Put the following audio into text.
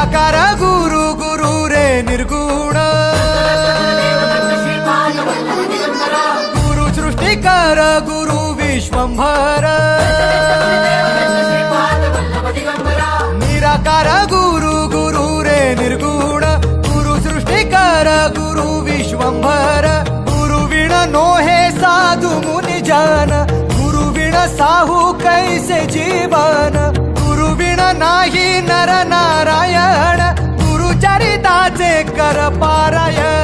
निराकार गुरु गुरु रे निर्गुण गुरु सृष्टिकर गुरु विश्वंभर निराकार गुरु गुरु रे निर्गुण गुरु सृष्टिकर गुरु विश्वंभर गुरु विण नोहे साधु मुनि जन गुरु विण साहू कैसे जीवन गुरु विण नाही नर नारायण गुरु चरिताचे कर पारायण